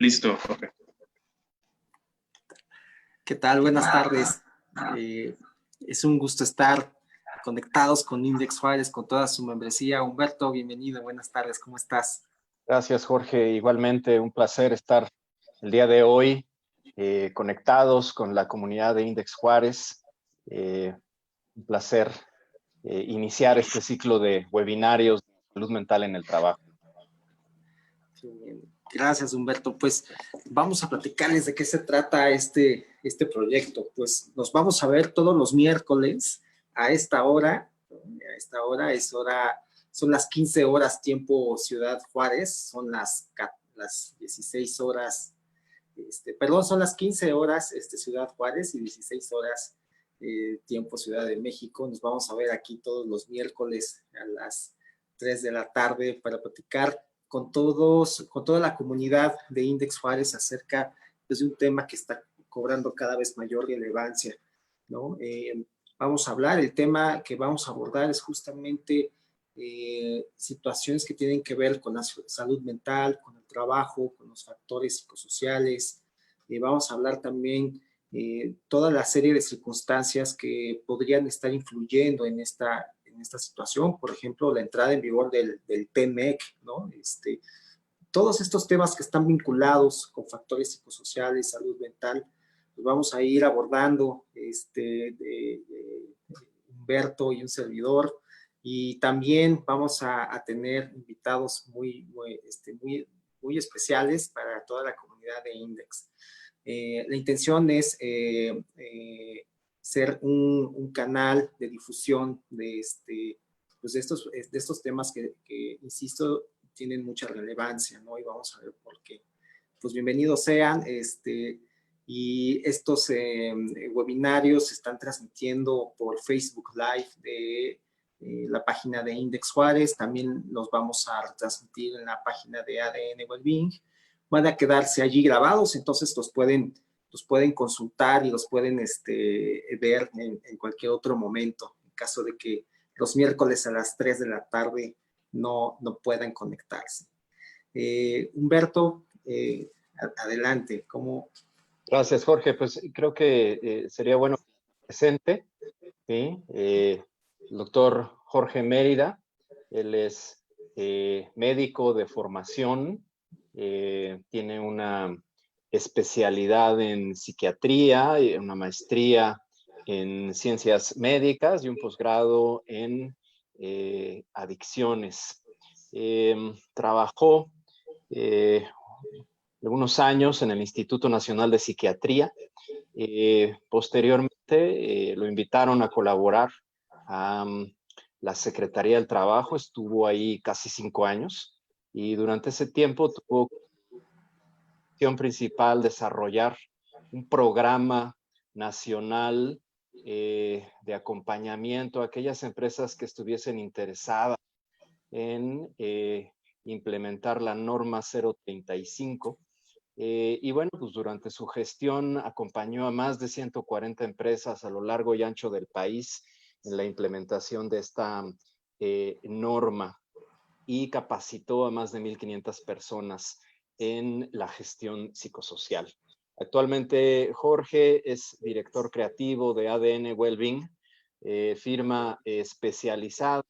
Listo, Jorge. ¿Qué tal? Buenas tardes. Es un gusto estar conectados con Index Juárez, con toda su membresía. Humberto, bienvenido. Buenas tardes. ¿Cómo estás? Gracias, Jorge. Igualmente, un placer estar el día de hoy conectados con la comunidad de Index Juárez. Un placer iniciar este ciclo de webinarios de salud mental en el trabajo. Gracias, Humberto. Pues vamos a platicarles de qué se trata este proyecto. Pues nos vamos a ver todos los miércoles a esta hora. A esta hora son las 15 horas tiempo Ciudad Juárez, son las 16 horas, son las 15 horas Ciudad Juárez y 16 horas tiempo Ciudad de México. Nos vamos a ver aquí todos los miércoles a las 3 de la tarde para platicar con toda la comunidad de Index Juárez acerca de un tema que está cobrando cada vez mayor relevancia, ¿no? Vamos a hablar, el tema que vamos a abordar es justamente situaciones que tienen que ver con la salud mental, con el trabajo, con los factores psicosociales. Vamos a hablar también toda la serie de circunstancias que podrían estar influyendo en esta situación, por ejemplo, la entrada en vigor del TMEC, ¿no? Todos estos temas que están vinculados con factores psicosociales, salud mental, los vamos a ir abordando Humberto y un servidor, y también vamos a tener invitados muy especiales para toda la comunidad de Index. La intención es ser un canal de difusión de estos temas que, insisto, tienen mucha relevancia, ¿no? Y vamos a ver por qué. Pues bienvenidos sean, y estos webinarios se están transmitiendo por Facebook Live de la página de Index Juárez. También los vamos a transmitir en la página de ADN Wellbeing. Van a quedarse allí grabados, entonces los pueden consultar y los pueden ver en cualquier otro momento, en caso de que los miércoles a las 3 de la tarde no puedan conectarse. Humberto, adelante. ¿Cómo? Gracias, Jorge. Pues creo que sería bueno presente, ¿sí? El doctor Jorge Mérida. Él es médico de formación, tiene una especialidad en psiquiatría, una maestría en ciencias médicas y un posgrado en adicciones. Trabajó algunos años en el Instituto Nacional de Psiquiatría. Posteriormente lo invitaron a colaborar a la Secretaría del Trabajo, estuvo ahí casi 5 años y durante ese tiempo tuvo como principal desarrollar un programa nacional de acompañamiento a aquellas empresas que estuviesen interesadas en implementar la norma 035. Y bueno, pues durante su gestión acompañó a más de 140 empresas a lo largo y ancho del país en la implementación de esta norma y capacitó a más de 1,500 personas en la gestión psicosocial. Actualmente Jorge es director creativo de ADN Wellbeing, firma especializada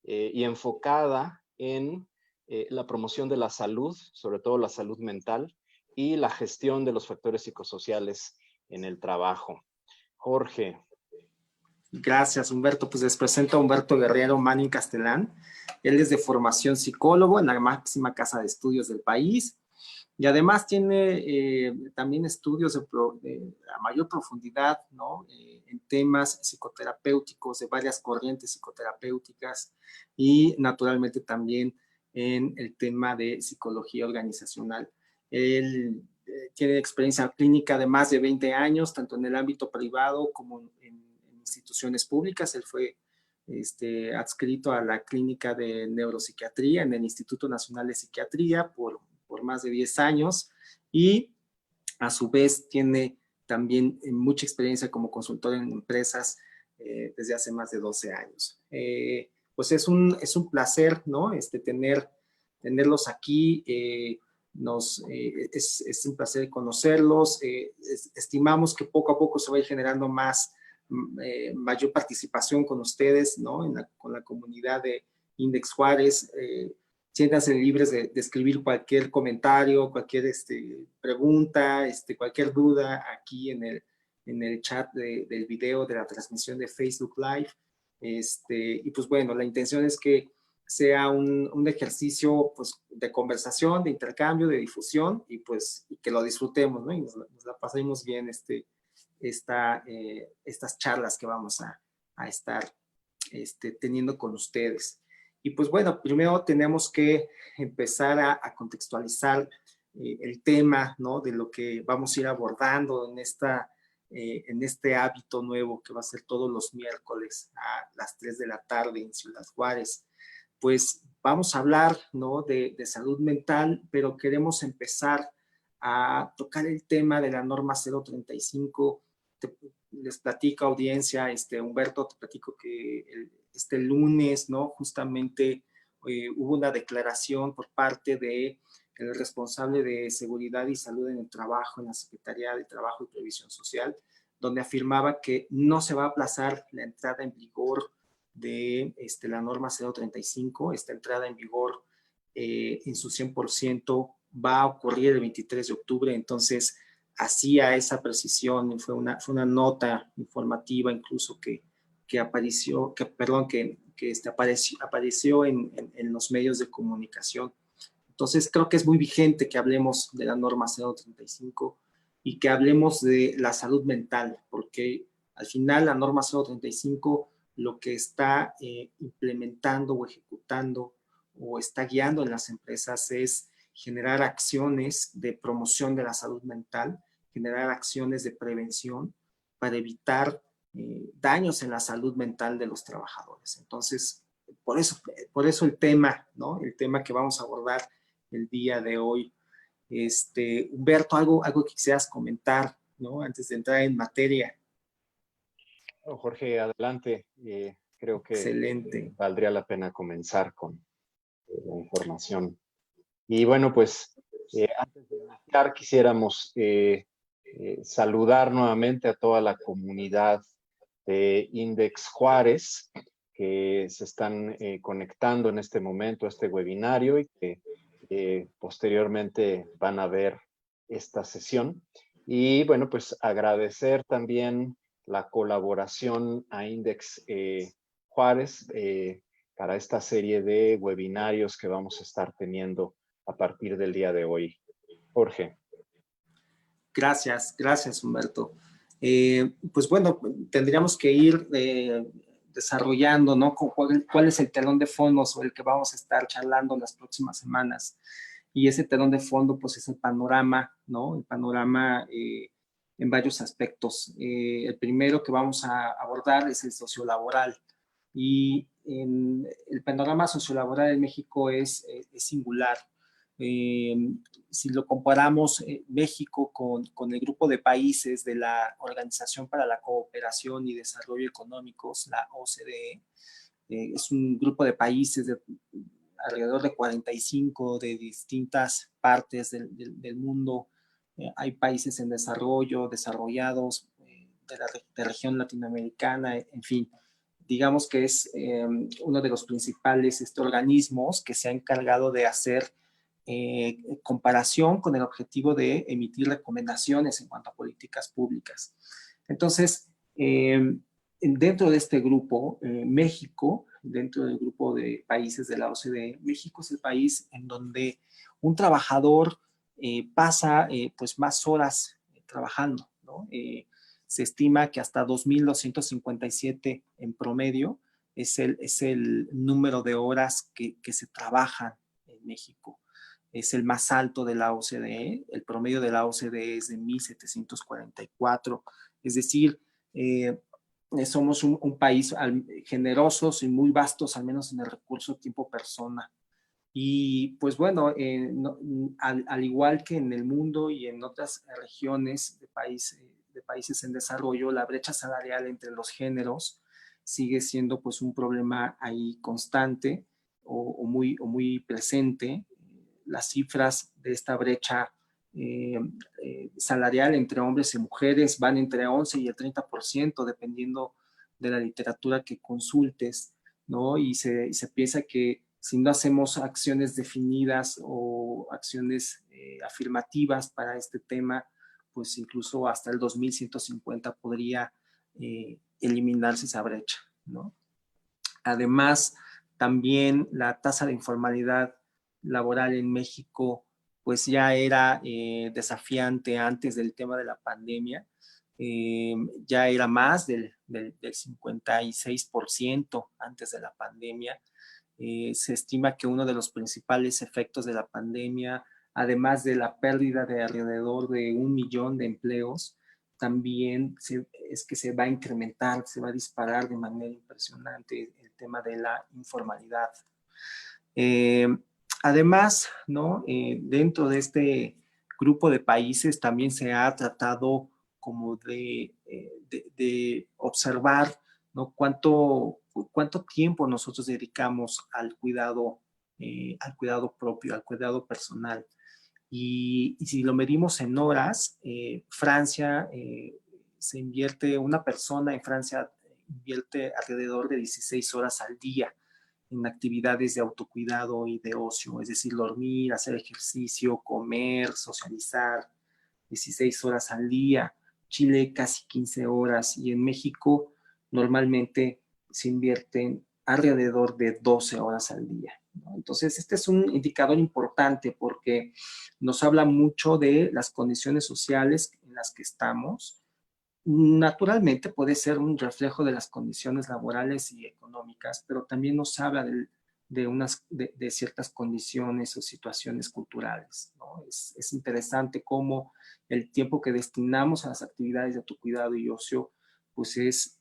y enfocada en la promoción de la salud, sobre todo la salud mental, y la gestión de los factores psicosociales en el trabajo. Jorge. Gracias, Humberto. Pues les presento a Humberto Guerrero Manning Castelán. Él es de formación psicólogo en la máxima casa de estudios del país y además tiene también estudios de a mayor profundidad, ¿no? En temas psicoterapéuticos de varias corrientes psicoterapéuticas y naturalmente también en el tema de psicología organizacional. Él tiene experiencia clínica de más de 20 años, tanto en el ámbito privado como en instituciones públicas. Él fue adscrito a la clínica de neuropsiquiatría en el Instituto Nacional de Psiquiatría por más de 10 años y a su vez tiene también mucha experiencia como consultor en empresas desde hace más de 12 años. Pues es un placer, ¿no? Tenerlos aquí. Es un placer conocerlos. Estimamos que poco a poco se va a ir generando mayor participación con ustedes, ¿no? Con la comunidad de Index Juárez. Siéntanse libres de escribir cualquier comentario, cualquier pregunta, cualquier duda aquí en el chat del video de la transmisión de Facebook Live. Y pues bueno, la intención es que sea un ejercicio pues, de conversación, de intercambio, de difusión y pues y que lo disfrutemos, ¿no? Y nos la pasemos bien estas charlas que vamos a estar teniendo con ustedes. Y pues bueno, primero tenemos que empezar a contextualizar el tema, ¿no? De lo que vamos a ir abordando en este hábito nuevo que va a ser todos los miércoles a las 3 de la tarde en Ciudad Juárez. Pues vamos a hablar, ¿no? de salud mental, pero queremos empezar a tocar el tema de la norma 035. Les platico, audiencia, Humberto, te platico que este lunes, ¿no? Justamente hubo una declaración por parte de el responsable de Seguridad y Salud en el Trabajo en la Secretaría de Trabajo y Previsión Social, donde afirmaba que no se va a aplazar la entrada en vigor de la norma 035. Esta entrada en vigor en su 100% va a ocurrir el 23 de octubre, entonces hacía esa precisión, fue una nota informativa incluso que apareció en los medios de comunicación. Entonces creo que es muy vigente que hablemos de la norma 035 y que hablemos de la salud mental, porque al final la norma 035 lo que está implementando o ejecutando o está guiando en las empresas es generar acciones de promoción de la salud mental, generar acciones de prevención para evitar daños en la salud mental de los trabajadores. Entonces, por eso el tema, ¿no? El tema que vamos a abordar el día de hoy. Humberto, algo que quisieras comentar, ¿no? Antes de entrar en materia. Jorge, adelante. Creo que Excelente. valdría la pena comenzar con la información. Y bueno, pues antes de iniciar quisiéramos saludar nuevamente a toda la comunidad de Index Juárez que se están conectando en este momento a este webinario y que posteriormente van a ver esta sesión. Y bueno, pues agradecer también la colaboración a Index Juárez para esta serie de webinarios que vamos a estar teniendo a partir del día de hoy. Jorge. Gracias, Humberto. Pues bueno, tendríamos que ir desarrollando, ¿no? ¿Cuál es el telón de fondo sobre el que vamos a estar charlando las próximas semanas? Y ese telón de fondo, pues es el panorama, ¿no? El panorama en varios aspectos. El primero que vamos a abordar es el sociolaboral. Y el panorama sociolaboral en México es singular. Si lo comparamos México con el grupo de países de la Organización para la Cooperación y Desarrollo Económicos, la OCDE, es un grupo de países de alrededor de 45 de distintas partes del mundo. Hay países en desarrollo, desarrollados, de región latinoamericana, en fin. Digamos que es uno de los principales organismos que se ha encargado de hacer comparación con el objetivo de emitir recomendaciones en cuanto a políticas públicas. Entonces, dentro de este grupo, México, dentro del grupo de países de la OCDE, México es el país en donde un trabajador pasa pues más horas trabajando, ¿no? Se estima que hasta 2.257 en promedio es el número de horas que se trabajan en México. Es el más alto de la OCDE, el promedio de la OCDE es de 1.744, es decir, somos un país generosos y muy vastos, al menos en el recurso tiempo-persona. Y pues bueno, al igual que en el mundo y en otras regiones de países en desarrollo, la brecha salarial entre los géneros sigue siendo pues un problema ahí constante o muy presente. las cifras de esta brecha salarial entre hombres y mujeres van entre 11 y el 30%, dependiendo de la literatura que consultes, ¿no? Y se piensa que si no hacemos acciones definidas o acciones afirmativas para este tema, pues incluso hasta el 2150 podría eliminarse esa brecha, ¿no? Además, también la tasa de informalidad laboral en México pues ya era desafiante antes del tema de la pandemia, ya era más del 56% antes de la pandemia. Se estima que uno de los principales efectos de la pandemia, además de la pérdida de alrededor de 1 millón de empleos, también es que se va a incrementar, se va a disparar de manera impresionante el tema de la informalidad. Además, ¿no? Dentro de este grupo de países también se ha tratado como de observar, ¿no? cuánto tiempo nosotros dedicamos al cuidado propio, al cuidado personal. Y si lo medimos en horas, Francia se invierte, una persona en Francia invierte alrededor de 16 horas al día en actividades de autocuidado y de ocio, es decir, dormir, hacer ejercicio, comer, socializar, 16 horas al día. Chile casi 15 horas y en México normalmente se invierten alrededor de 12 horas al día, ¿no? Entonces, este es un indicador importante porque nos habla mucho de las condiciones sociales en las que estamos. Naturalmente puede ser un reflejo de las condiciones laborales y económicas, pero también nos habla de ciertas condiciones o situaciones culturales, ¿no? Es interesante cómo el tiempo que destinamos a las actividades de autocuidado y ocio pues es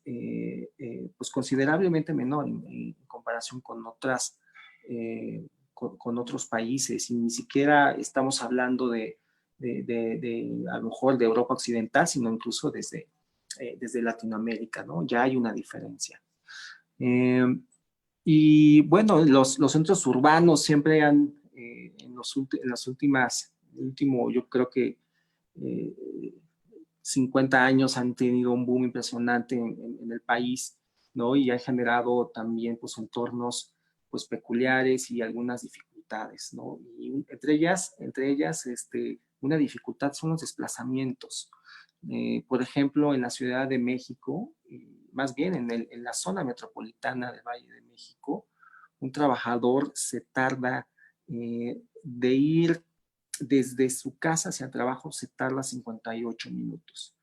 pues considerablemente menor en comparación con con otros países, y ni siquiera estamos hablando a lo mejor de Europa Occidental, sino incluso desde Latinoamérica, ¿no? Ya hay una diferencia. Y bueno, los centros urbanos siempre han, en las últimas, yo creo que 50 años han tenido un boom impresionante en el país, ¿no? Y han generado también pues entornos pues peculiares y algunas dificultades, ¿no? Y entre ellas una dificultad son los desplazamientos. Por ejemplo, en la Ciudad de México, más bien en la zona metropolitana del Valle de México, un trabajador se tarda de ir desde su casa hacia el trabajo, se tarda 58 minutos,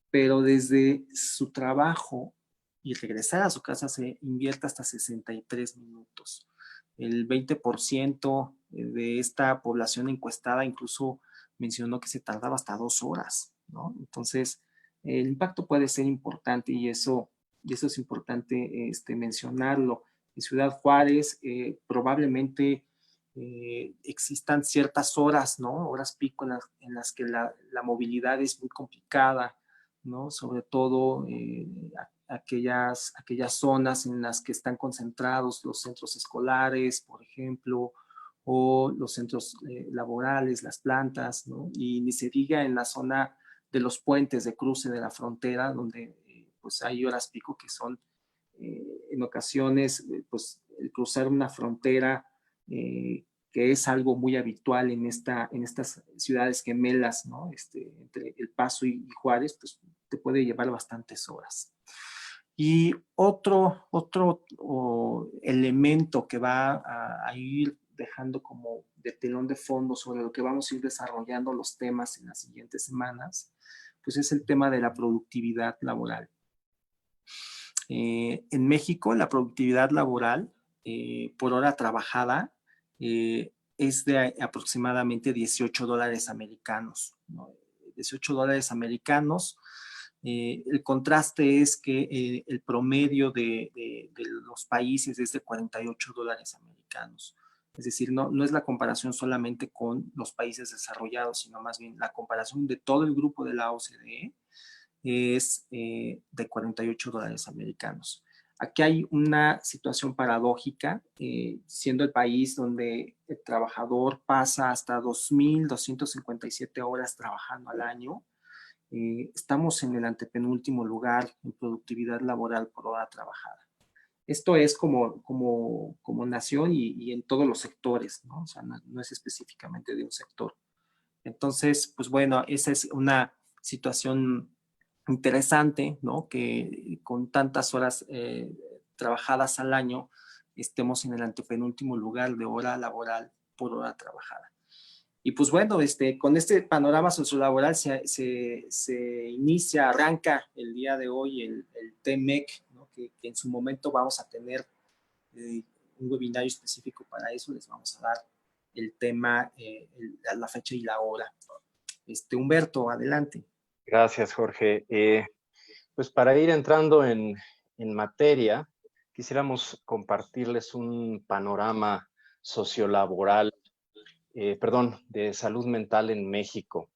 pero desde su trabajo y regresar a su casa se invierte hasta 63 minutos. El 20% de esta población encuestada incluso mencionó que se tardaba hasta 2 horas, ¿no? Entonces, el impacto puede ser importante y eso es importante mencionarlo. En Ciudad Juárez probablemente existan ciertas horas, ¿no? Horas pico en las que la movilidad es muy complicada, ¿no? Sobre todo aquellas zonas en las que están concentrados los centros escolares, por ejemplo, o los centros laborales, las plantas, ¿no? Y ni se diga en la zona de los puentes de cruce de la frontera, donde pues hay horas pico que son en ocasiones, pues el cruzar una frontera que es algo muy habitual en estas ciudades gemelas, ¿no? Entre El Paso y Juárez, pues te puede llevar bastantes horas. Y otro elemento que va a ir dejando como de telón de fondo sobre lo que vamos a ir desarrollando los temas en las siguientes semanas, pues es el tema de la productividad laboral. En México, la productividad laboral por hora trabajada es de aproximadamente 18 dólares americanos, ¿no? 18 dólares americanos. El contraste es que el promedio de los países es de 48 dólares americanos. Es decir, no es la comparación solamente con los países desarrollados, sino más bien la comparación de todo el grupo de la OCDE es de 48 dólares americanos. Aquí hay una situación paradójica, siendo el país donde el trabajador pasa hasta 2.257 horas trabajando al año. Estamos en el antepenúltimo lugar en productividad laboral por hora trabajada. Esto es como nación y en todos los sectores, ¿no? O sea, no es específicamente de un sector. Entonces, pues bueno, esa es una situación interesante, ¿no? Que con tantas horas trabajadas al año estemos en el antepenúltimo lugar de hora laboral por hora trabajada. Y pues bueno, con este panorama sociolaboral se inicia, arranca el día de hoy el TMEC, ¿no? Que en su momento vamos a tener eh, un webinario específico para eso, les vamos a dar el tema, la fecha y la hora. Humberto, adelante. Gracias, Jorge. Pues para ir entrando en materia, quisiéramos compartirles un panorama sociolaboral, de salud mental en México.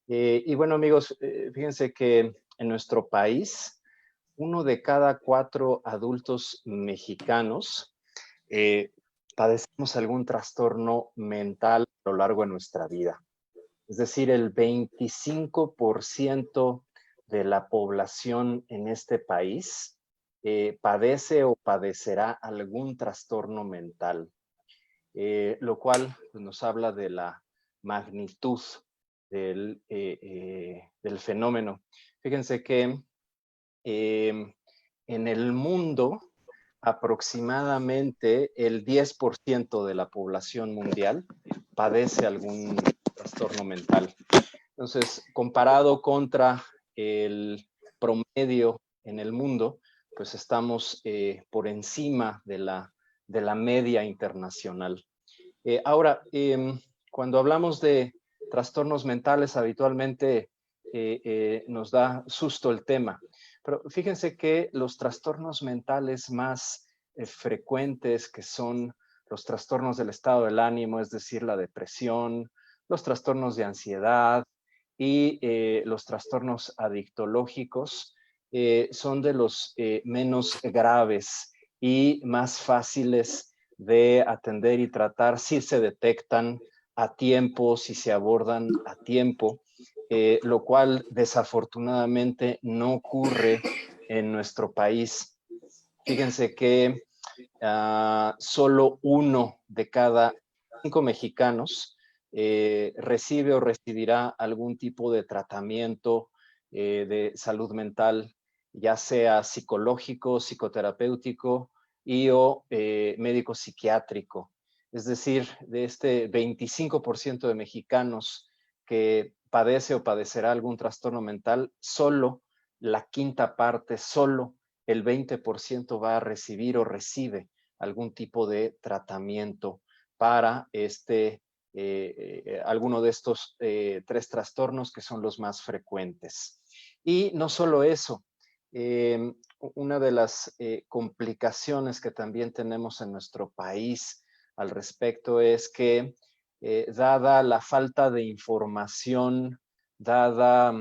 Y bueno, amigos, fíjense que en nuestro país, 1 de cada 4 adultos mexicanos padecemos algún trastorno mental a lo largo de nuestra vida. Es decir, el 25% de la población en este país padece o padecerá algún trastorno mental, lo cual pues, nos habla de la magnitud del fenómeno. Fíjense que en el mundo, aproximadamente el 10% de la población mundial padece algún trastorno mental. Entonces, comparado contra el promedio en el mundo, pues estamos por encima de la media internacional. Ahora, cuando hablamos de trastornos mentales, habitualmente nos da susto el tema. Pero fíjense que los trastornos mentales más frecuentes, que son los trastornos del estado del ánimo, es decir, la depresión, los trastornos de ansiedad y los trastornos adictológicos, son de los menos graves y más fáciles de atender y tratar si se detectan a tiempo, si se abordan a tiempo, lo cual desafortunadamente no ocurre en nuestro país. Fíjense que solo 1 de cada 5 mexicanos recibe o recibirá algún tipo de tratamiento de salud mental, ya sea psicológico, psicoterapéutico y o médico psiquiátrico. Es decir, de este 25% de mexicanos que padece o padecerá algún trastorno mental, solo la quinta parte, solo el 20% va a recibir o recibe algún tipo de tratamiento para alguno de estos 3 trastornos que son los más frecuentes. Y no solo eso, una de las complicaciones que también tenemos en nuestro país al respecto es que, dada la falta de información, dada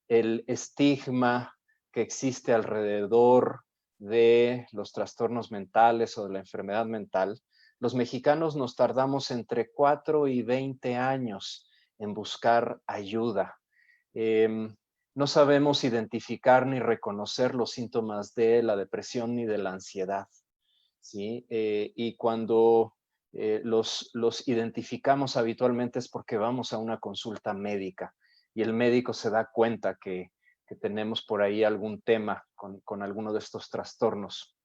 el estigma que existe alrededor de los trastornos mentales o de la enfermedad mental, los mexicanos nos tardamos entre 4 y 20 años en buscar ayuda. No sabemos identificar ni reconocer los síntomas de la depresión ni de la ansiedad, ¿sí? Y cuando los identificamos habitualmente es porque vamos a una consulta médica y el médico se da cuenta que tenemos por ahí algún tema con alguno de estos trastornos.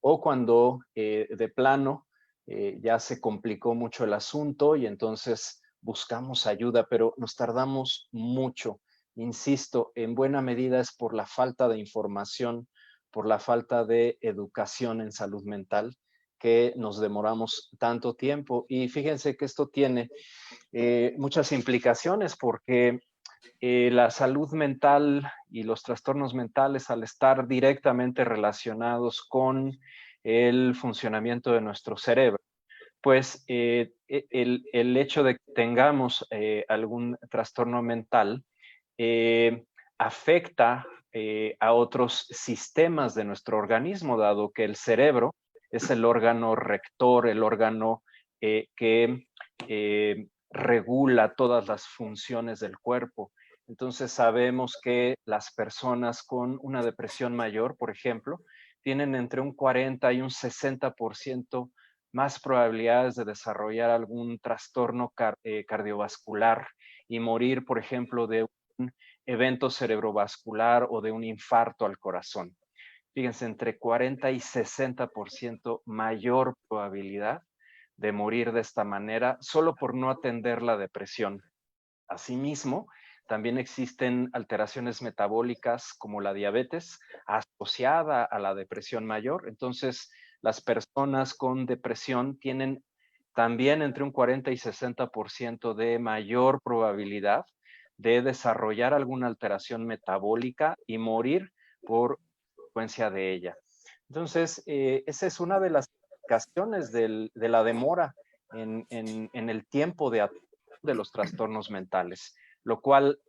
O cuando de plano ya se complicó mucho el asunto y entonces buscamos ayuda, pero nos tardamos mucho. Insisto, en buena medida es por la falta de información, por la falta de educación en salud mental que nos demoramos tanto tiempo. Y fíjense que esto tiene muchas implicaciones porque la salud mental y los trastornos mentales, al estar directamente relacionados con el funcionamiento de nuestro cerebro, pues el hecho de que tengamos algún trastorno mental afecta a otros sistemas de nuestro organismo, dado que el cerebro es el órgano rector, el órgano que regula todas las funciones del cuerpo. Entonces sabemos que las personas con una depresión mayor, por ejemplo, tienen entre un 40 y un 60% más probabilidades de desarrollar algún trastorno cardiovascular y morir, por ejemplo, de un evento cerebrovascular o de un infarto al corazón. Fíjense, entre 40 y 60% mayor probabilidad de morir de esta manera solo por no atender la depresión. Asimismo, también existen alteraciones metabólicas como la diabetes asociada a la depresión mayor. Entonces, las personas con depresión tienen también entre un 40 y 60% de mayor probabilidad de desarrollar alguna alteración metabólica y morir por consecuencia de ella. Entonces, esa es una de las implicaciones de la demora en el tiempo de los trastornos mentales, lo cual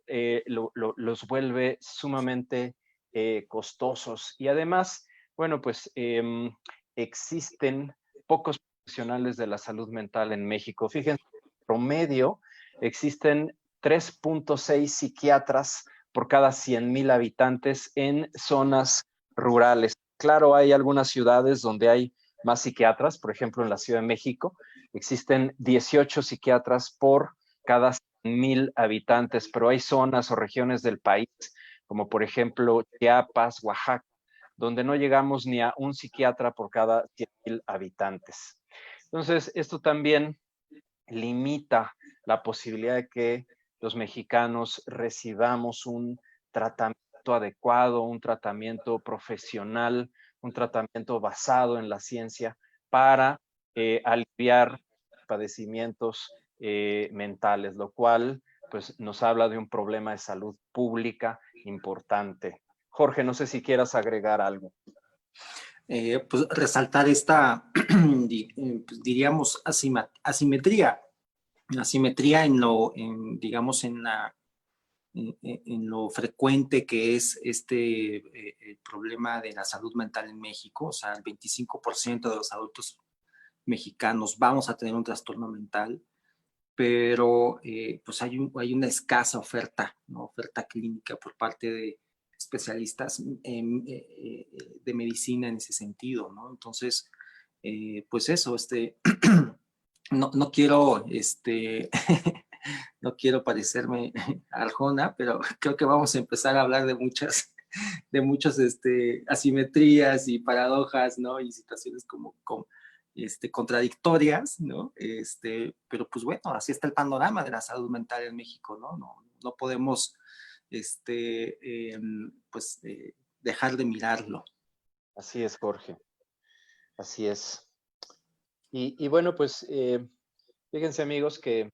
los vuelve sumamente costosos. Y además, bueno, pues existen pocos profesionales de la salud mental en México. Fíjense, en promedio existen 3.6 psiquiatras por cada 100,000 habitantes en zonas rurales. Claro, hay algunas ciudades donde hay más psiquiatras, por ejemplo, en la Ciudad de México, existen 18 psiquiatras por cada 100,000 habitantes, pero hay zonas o regiones del país, como por ejemplo Chiapas, Oaxaca, donde no llegamos ni a un psiquiatra por cada 100,000 habitantes. Entonces, esto también limita la posibilidad de que los mexicanos recibamos un tratamiento adecuado, un tratamiento profesional, un tratamiento basado en la ciencia para aliviar padecimientos mentales, lo cual pues, nos habla de un problema de salud pública importante. Jorge, no sé si quieras agregar algo. Pues resaltar esta, pues, diríamos, asimetría digamos, en lo frecuente que es el problema de la salud mental en México. O sea, el 25% de los adultos mexicanos vamos a tener un trastorno mental, pero pues hay una escasa oferta, ¿no? Oferta clínica por parte de especialistas de medicina en ese sentido, ¿no? Entonces, pues eso, no quiero, no quiero parecerme a Arjona, pero creo que vamos a empezar a hablar de muchas asimetrías y paradojas, ¿no? Y situaciones como contradictorias, ¿no? Pero pues bueno, así está el panorama de la salud mental en México, ¿no? No podemos, pues, dejar de mirarlo. Así es, Jorge. Así es. Y bueno, pues fíjense amigos que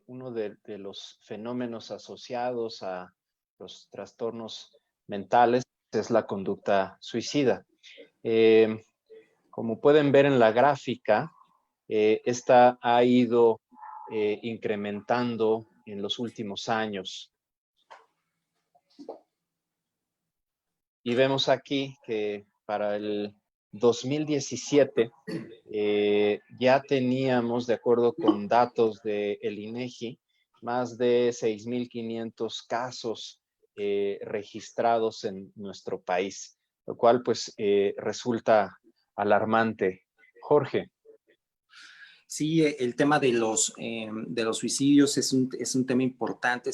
uno de los fenómenos asociados a los trastornos mentales es la conducta suicida. Como pueden ver en la gráfica, esta ha ido incrementando en los últimos años. Y vemos aquí que para el 2017 ya teníamos, de acuerdo con datos del INEGI, más de 6,500 casos registrados en nuestro país, lo cual pues resulta alarmante. Jorge. Sí, el tema de los suicidios es un tema importante,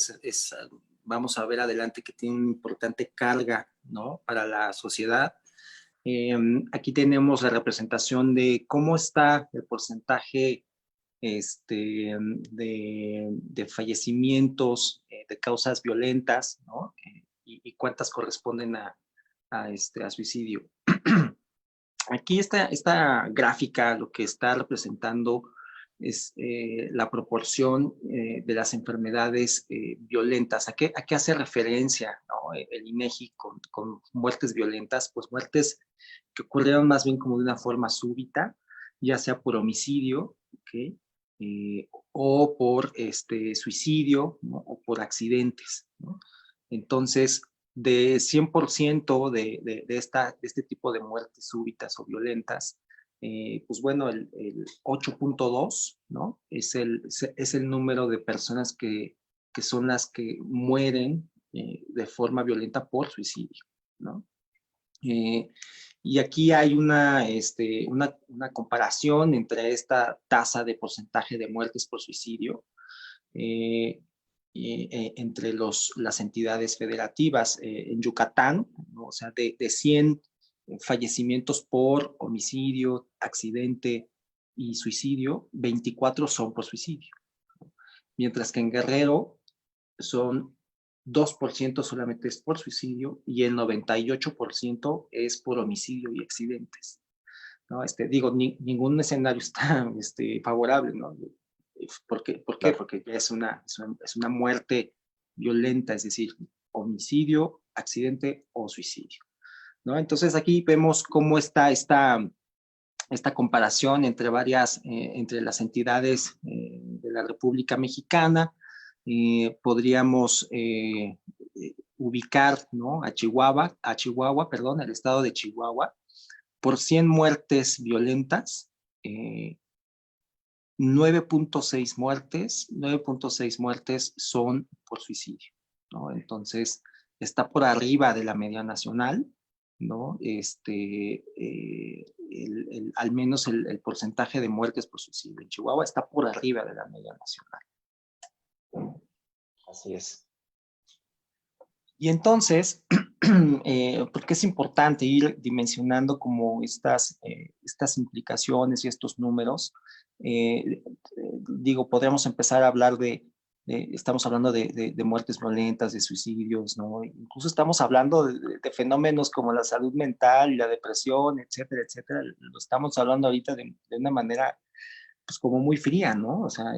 vamos a ver adelante que tiene una importante carga, ¿no? Para la sociedad. Aquí tenemos la representación de cómo está el porcentaje de fallecimientos de causas violentas, ¿no? Y cuántas corresponden a suicidio. Aquí esta gráfica lo que está representando es la proporción de las enfermedades violentas. ¿A qué hace referencia, ¿no? El INEGI con muertes violentas? Pues muertes que ocurrieron más bien como de una forma súbita, ya sea por homicidio, ¿okay? O por suicidio, ¿no? O por accidentes, ¿no? Entonces, de 100% de este tipo de muertes súbitas o violentas, pues bueno, el 8.2, ¿no? Es el número de personas que son las que mueren de forma violenta por suicidio, ¿no? Y aquí hay una comparación entre esta tasa de porcentaje de muertes por suicidio entre las entidades federativas. En Yucatán, ¿no? O sea, de 100 fallecimientos por homicidio, accidente y suicidio, 24 son por suicidio. Mientras que en Guerrero son 2% solamente es por suicidio y el 98% es por homicidio y accidentes, ¿no? Digo, ningún escenario está favorable, ¿no? ¿Por qué? Claro. Porque ya es una muerte violenta, es decir, homicidio, accidente o suicidio, ¿no? Entonces aquí vemos cómo está esta comparación entre entre las entidades de la República Mexicana. Podríamos ubicar, ¿no? a Chihuahua, perdón, el estado de Chihuahua, por 100 muertes violentas, 9.6 muertes son por suicidio, ¿no? Entonces, está por arriba de la media nacional, ¿no? Al menos el porcentaje de muertes por suicidio en Chihuahua está por arriba de la media nacional. Así es. Y entonces, porque es importante ir dimensionando como estas implicaciones y estos números. Digo, podríamos empezar a hablar estamos hablando de muertes violentas, de suicidios, ¿no? Incluso estamos hablando de fenómenos como la salud mental y la depresión, etcétera, etcétera. Lo estamos hablando ahorita de una manera, pues, como muy fría, ¿no? O sea,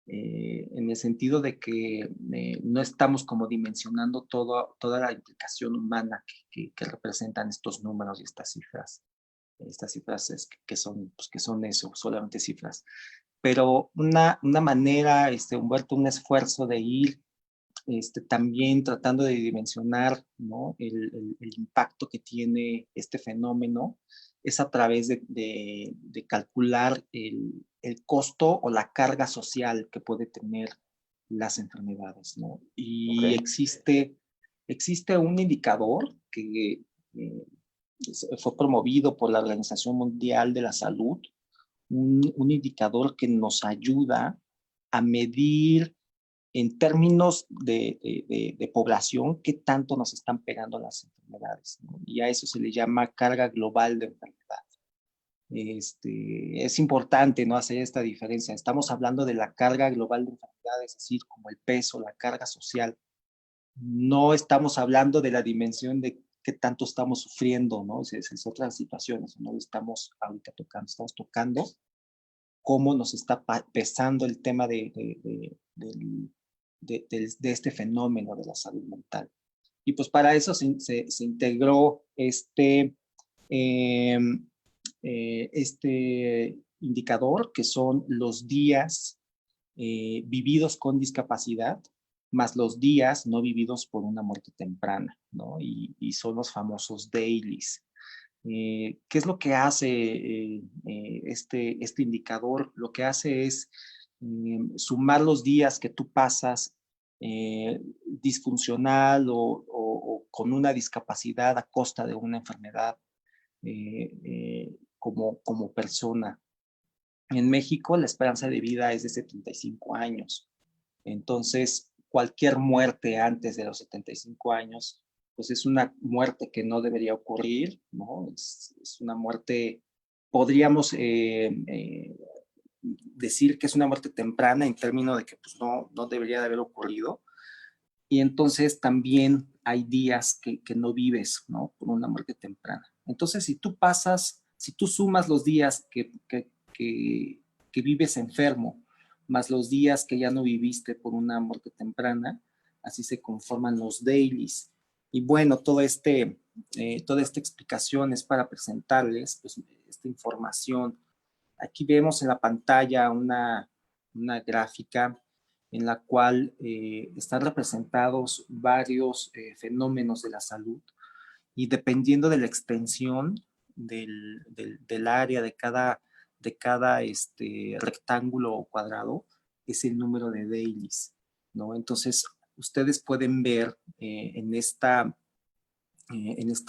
en el sentido de que no estamos como dimensionando toda la implicación humana que representan estos números y estas cifras. Estas cifras pues, que son eso, solamente cifras. Pero una manera, Humberto, un esfuerzo de ir también tratando de dimensionar, ¿no? el impacto que tiene este fenómeno es a través de calcular el costo o la carga social que puede tener las enfermedades, ¿no? Y Ok. existe un indicador que fue promovido por la Organización Mundial de la Salud, un indicador que nos ayuda a medir en términos de población qué tanto nos están pegando las enfermedades, ¿no? Y a eso se le llama carga global de enfermedad. Es importante, ¿no?, hacer esta diferencia. Estamos hablando de la carga global de enfermedad, es decir, como el peso, la carga social. No estamos hablando de la dimensión de qué tanto estamos sufriendo, ¿no? Es otra situación, eso no lo estamos ahorita tocando. Estamos tocando cómo nos está pesando el tema de este fenómeno de la salud mental. Y pues para eso se integró eh, este indicador, que son los días vividos con discapacidad, más los días no vividos por una muerte temprana, ¿no? Y son los famosos dailies. ¿Qué es lo que hace este indicador? Lo que hace es sumar los días que tú pasas disfuncional o con una discapacidad a costa de una enfermedad como persona. En México la esperanza de vida es de 75 años. Entonces, cualquier muerte antes de los 75 años, pues es una muerte que no debería ocurrir, ¿no? Es una muerte, podríamos decir que es una muerte temprana en términos de que pues, no debería de haber ocurrido. Y entonces también hay días que no vives, ¿no?, por una muerte temprana. Entonces, si tú sumas los días que vives enfermo, más los días que ya no viviste por una muerte temprana, así se conforman los dailies. Y bueno, toda esta explicación es para presentarles pues, esta información. Aquí vemos en la pantalla una gráfica en la cual están representados varios fenómenos de la salud y dependiendo de la extensión del área de cada rectángulo o cuadrado, es el número de dailies, ¿no? Entonces, ustedes pueden ver en esta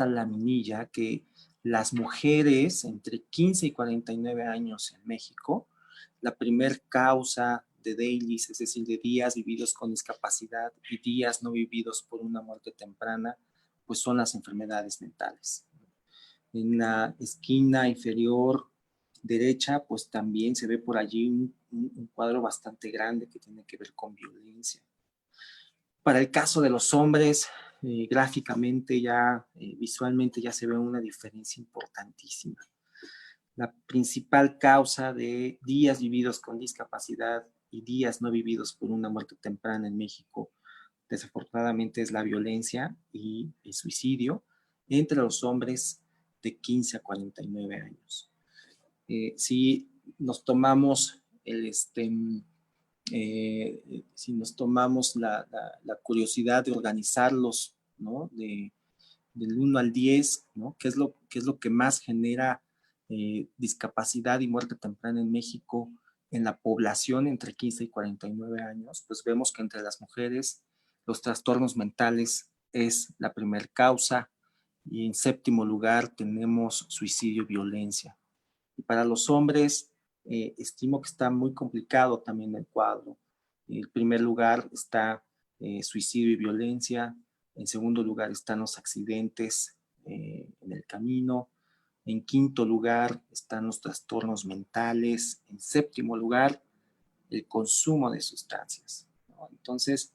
laminilla que las mujeres entre 15 y 49 años en México, la primer causa de dailies, es decir, de días vividos con discapacidad y días no vividos por una muerte temprana, pues son las enfermedades mentales. En la esquina inferior derecha, pues también se ve por allí un cuadro bastante grande que tiene que ver con violencia. Para el caso de los hombres, gráficamente ya, visualmente ya se ve una diferencia importantísima. La principal causa de días vividos con discapacidad y días no vividos por una muerte temprana en México, desafortunadamente, es la violencia y el suicidio entre los hombres de 15 a 49 años. Si nos tomamos si nos tomamos la curiosidad de organizarlos, ¿no? Del 1 al 10, ¿no? ¿Qué es lo que más genera discapacidad y muerte temprana en México en la población entre 15 y 49 años? Pues vemos que entre las mujeres los trastornos mentales es la primer causa y en séptimo lugar tenemos suicidio y violencia. Y para los hombres, estimo que está muy complicado también el cuadro. En primer lugar está suicidio y violencia. En segundo lugar están los accidentes en el camino. En quinto lugar están los trastornos mentales. En séptimo lugar, el consumo de sustancias, ¿no? Entonces,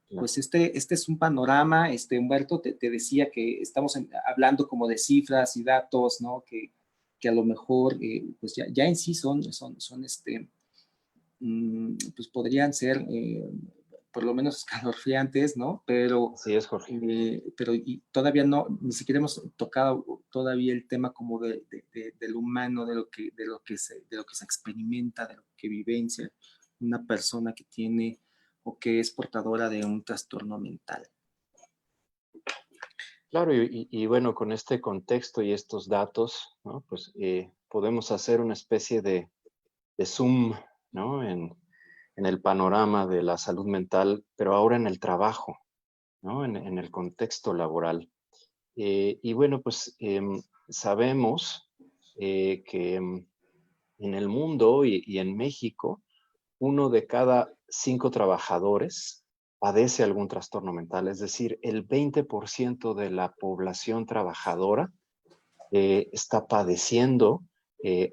pues este es un panorama. Humberto, te decía que estamos hablando como de cifras y datos, ¿no? Que a lo mejor, pues ya en sí pues podrían ser por lo menos escalofriantes, ¿no? Así es, Jorge. Pero y todavía no, ni siquiera hemos tocado todavía el tema como del humano, de lo que se experimenta, de lo que vivencia una persona que tiene o que es portadora de un trastorno mental. Claro, y bueno, con este contexto y estos datos, ¿no? Pues podemos hacer una especie de zoom, ¿no? En el panorama de la salud mental, pero ahora en el trabajo, ¿no? En el contexto laboral. Y bueno, pues sabemos que en el mundo y en México, 1 de cada 5 trabajadores padece algún trastorno mental, es decir, el 20% de la población trabajadora está padeciendo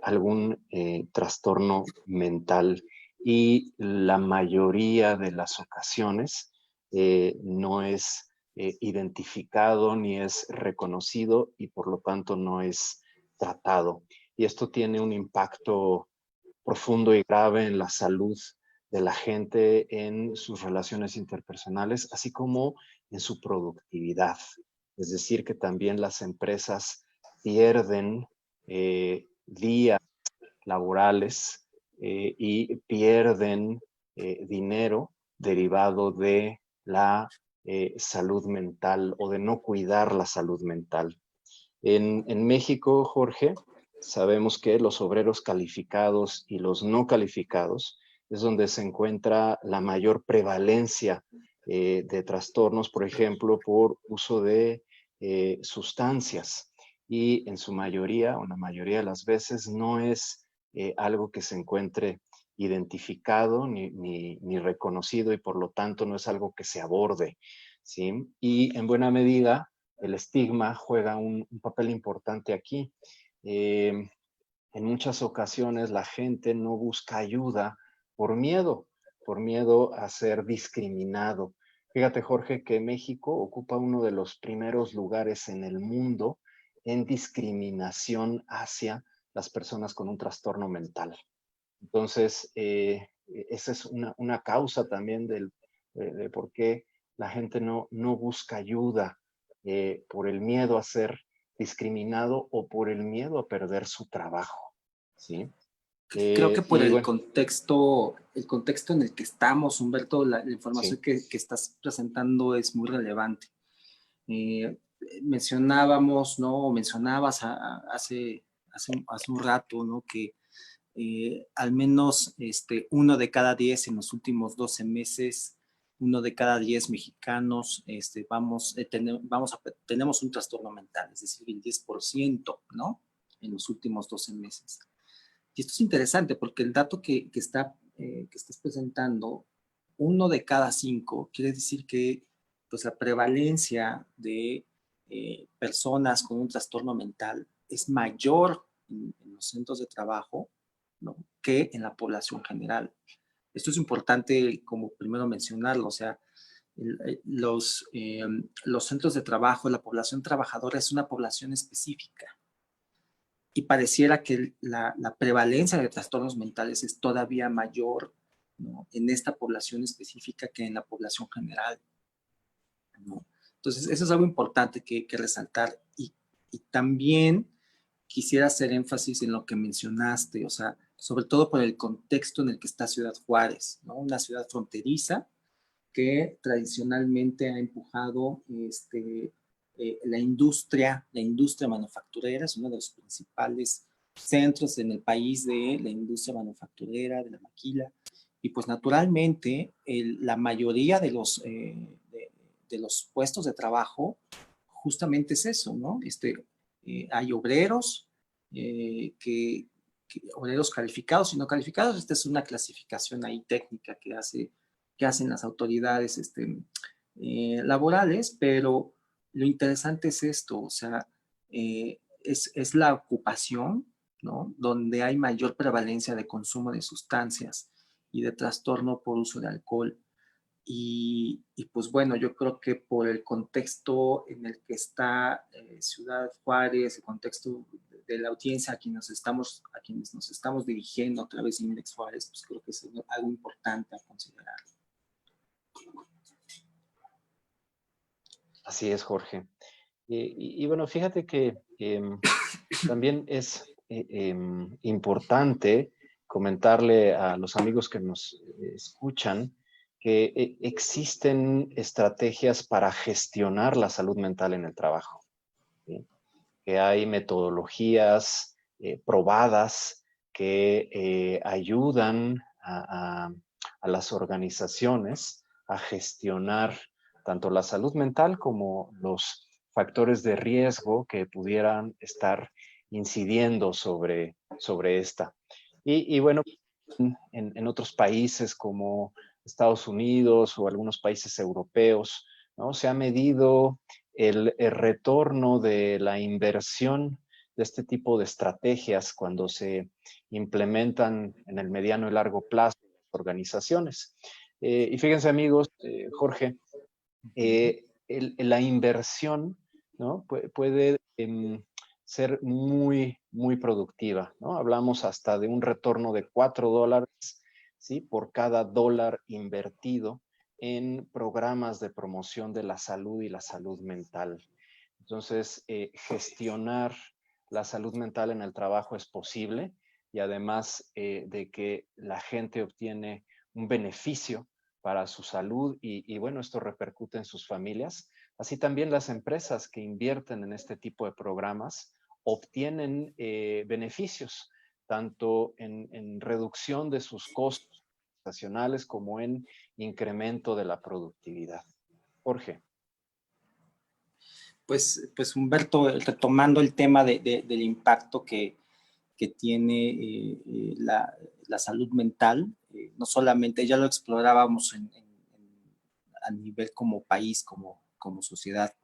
algún trastorno mental y la mayoría de las ocasiones no es identificado ni es reconocido y por lo tanto no es tratado. Y esto tiene un impacto profundo y grave en la salud de la gente, en sus relaciones interpersonales, así como en su productividad. Es decir, que también las empresas pierden días laborales y pierden dinero derivado de la salud mental o de no cuidar la salud mental. En México, Jorge, sabemos que los obreros calificados y los no calificados es donde se encuentra la mayor prevalencia de trastornos, por ejemplo, por uso de sustancias. Y en su mayoría, o la mayoría de las veces, no es algo que se encuentre identificado ni reconocido y por lo tanto no es algo que se aborde, ¿sí? Y en buena medida, el estigma juega un papel importante aquí. En muchas ocasiones la gente no busca ayuda por miedo a ser discriminado. Fíjate, Jorge, que México ocupa uno de los primeros lugares en el mundo en discriminación hacia las personas con un trastorno mental. Entonces, esa es una causa también de por qué la gente no busca ayuda por el miedo a ser discriminado o por el miedo a perder su trabajo, ¿sí? Creo que por Y bueno, el contexto en el que estamos, Humberto, la información sí, que estás presentando es muy relevante. Mencionábamos, ¿no? O mencionabas hace un rato, ¿no? Que al menos 1 de cada 10 en los últimos 12 meses, 1 de cada 10 mexicanos, tenemos un trastorno mental, es decir, el 10%, ¿no? En los últimos 12 meses. Y esto es interesante porque el dato que estás presentando, 1 de cada 5, quiere decir que pues, la prevalencia de personas con un trastorno mental es mayor en los centros de trabajo, ¿no? Que en la población general. Esto es importante como primero mencionarlo, o sea, los centros de trabajo, la población trabajadora es una población específica y pareciera que la prevalencia de trastornos mentales es todavía mayor, ¿no? En esta población específica que en la población general, ¿no? Entonces, eso es algo importante que resaltar. Y también quisiera hacer énfasis en lo que mencionaste, o sea, sobre todo por el contexto en el que está Ciudad Juárez, ¿no? Una ciudad fronteriza que tradicionalmente ha empujado la industria manufacturera, es uno de los principales centros en el país de la industria manufacturera, de la maquila, y pues naturalmente la mayoría de los puestos de trabajo justamente es eso, ¿no? Hay obreros, obreros calificados y no calificados. Esta es una clasificación ahí técnica que hacen las autoridades laborales, pero lo interesante es esto, o sea, es la ocupación, ¿no? Donde hay mayor prevalencia de consumo de sustancias y de trastorno por uso de alcohol. Y pues bueno, yo creo que por el contexto en el que está Ciudad Juárez, el contexto de la audiencia a quienes nos estamos dirigiendo a través de Index Juárez, pues creo que es algo importante a considerar. así es, Jorge. Y bueno, fíjate que también es importante comentarle a los amigos que nos escuchan que existen estrategias para gestionar la salud mental en el trabajo, ¿sí? Que hay metodologías probadas que ayudan a las organizaciones a gestionar tanto la salud mental como los factores de riesgo que pudieran estar incidiendo sobre esta. Y bueno, en otros países como Estados Unidos o algunos países europeos, ¿no? Se ha medido el retorno de la inversión de este tipo de estrategias cuando se implementan en el mediano y largo plazo en las organizaciones. Y fíjense amigos, Jorge, la inversión, ¿no? Puede ser muy, muy productiva, ¿no? Hablamos hasta de un retorno de $4, ¿sí? Por cada dólar invertido en programas de promoción de la salud y la salud mental. Entonces, gestionar la salud mental en el trabajo es posible y además de que la gente obtiene un beneficio para su salud y bueno, esto repercute en sus familias. Así también las empresas que invierten en este tipo de programas obtienen beneficios, tanto en reducción de sus costos organizacionales como en incremento de la productividad. Jorge. Pues Humberto, retomando el tema del impacto que tiene la salud mental, no solamente, ya lo explorábamos a nivel como país, como sociedad,